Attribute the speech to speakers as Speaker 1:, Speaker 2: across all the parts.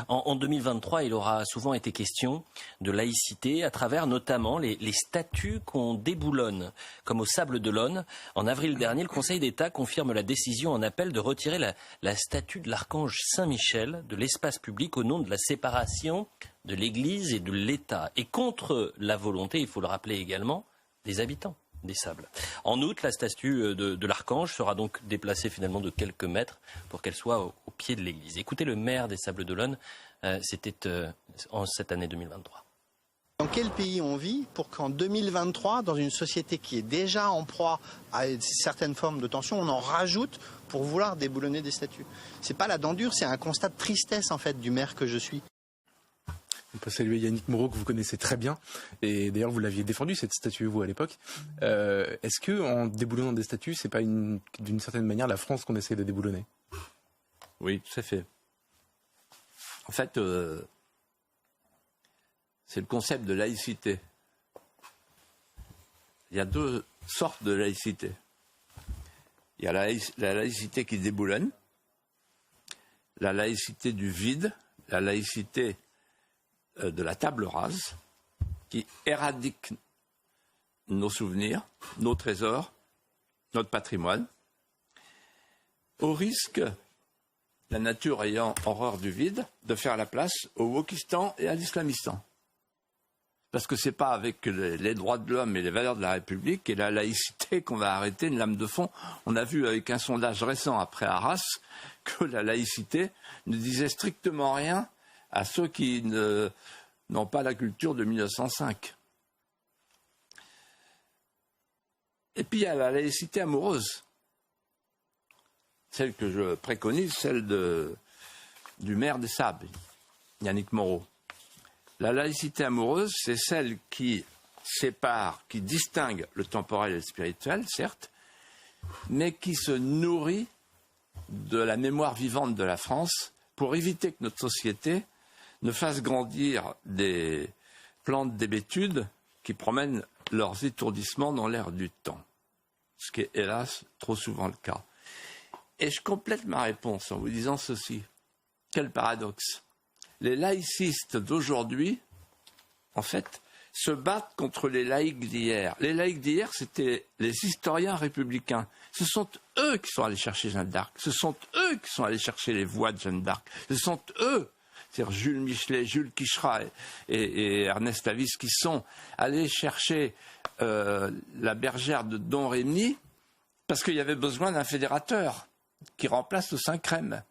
Speaker 1: En 2023, il aura souvent été question de laïcité à travers notamment les statues qu'on déboulonne, comme au Sable d'Olonne. En avril dernier, le Conseil d'État confirme la décision en appel de retirer la statue de l'archange Saint-Michel de l'espace public au nom de la séparation de l'Église et de l'État. Et contre la volonté, il faut le rappeler également, des habitants des Sables. En outre, la statue de l'archange sera donc déplacée finalement de quelques mètres pour qu'elle soit au pied de l'église. Écoutez le maire des Sables d'Olonne, c'était en cette année 2023.
Speaker 2: Dans quel pays on vit pour qu'en 2023, dans une société qui est déjà en proie à certaines formes de tension, on en rajoute pour vouloir déboulonner des statues? C'est pas la dent dure, c'est un constat de tristesse en fait du maire que je suis.
Speaker 3: On peut saluer Yannick Moreau que vous connaissez très bien, et d'ailleurs vous l'aviez défendu cette statue vous à l'époque. Est-ce que en déboulonnant des statues, c'est pas d'une certaine manière la France qu'on essaie de déboulonner?
Speaker 4: Oui, tout à fait. En fait, c'est le concept de laïcité. Il y a deux sortes de laïcité. Il y a la laïcité qui déboulonne, la laïcité du vide, la laïcité de la table rase, qui éradique nos souvenirs, nos trésors, notre patrimoine, au risque, la nature ayant horreur du vide, de faire la place au wokistan et à l'islamistan. Parce que ce n'est pas avec les droits de l'homme et les valeurs de la République et la laïcité qu'on va arrêter une lame de fond. On a vu avec un sondage récent après Arras que la laïcité ne disait strictement rien à ceux qui n'ont pas la culture de 1905. Et puis il y a la laïcité amoureuse, celle que je préconise, celle du maire des Sables, Yannick Moreau. La laïcité amoureuse, c'est celle qui sépare, qui distingue le temporel et le spirituel, certes, mais qui se nourrit de la mémoire vivante de la France pour éviter que notre société ne fasse grandir des plantes d'hébétude qui promènent leurs étourdissements dans l'air du temps. Ce qui est hélas trop souvent le cas. Et je complète ma réponse en vous disant ceci. Quel paradoxe. Les laïcistes d'aujourd'hui, en fait, se battent contre les laïcs d'hier. Les laïcs d'hier, c'était les historiens républicains. Ce sont eux qui sont allés chercher Jeanne d'Arc. Ce sont eux qui sont allés chercher les voix de Jeanne d'Arc. Ce sont eux, c'est-à-dire Jules Michelet, Jules Quicherat et Ernest Avis, qui sont allés chercher la bergère de Don Rémy parce qu'il y avait besoin d'un fédérateur qui remplace le Saint-Crème.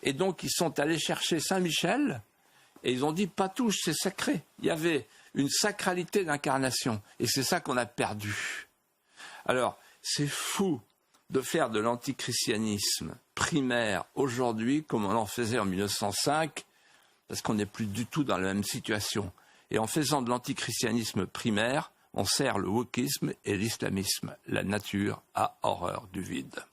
Speaker 4: Et donc, ils sont allés chercher Saint-Michel et ils ont dit, pas touche, c'est sacré. Il y avait une sacralité d'incarnation. Et c'est ça qu'on a perdu. Alors, c'est fou de faire de l'antichristianisme primaire aujourd'hui comme on en faisait en 1905, parce qu'on n'est plus du tout dans la même situation. Et en faisant de l'antichristianisme primaire, on sert le wokisme et l'islamisme. La nature a horreur du vide.